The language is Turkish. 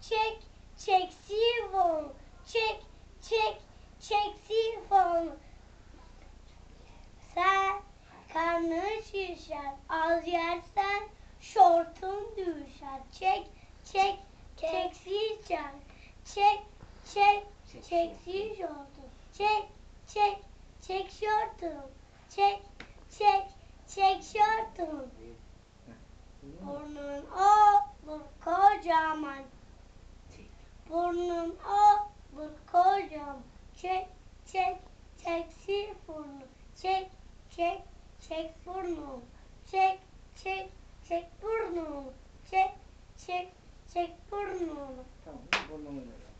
çek, çek sifonu, çek, çek, çek sifonu. Sen karnın şişer, az yersen şortun düşer. Çek, çek, çek sifonu, çek, çek, çek sifonu, çek, çek, çek şortun, çek, çek, çek şortun. Burnun olur kocaman, burnun olur kocaman. Çek, çek, çek sifonu, çek, çek, çek burnunu, çek, çek, çek burnunu, çek, çek, çek burnunu. Tamam, burnunu ver.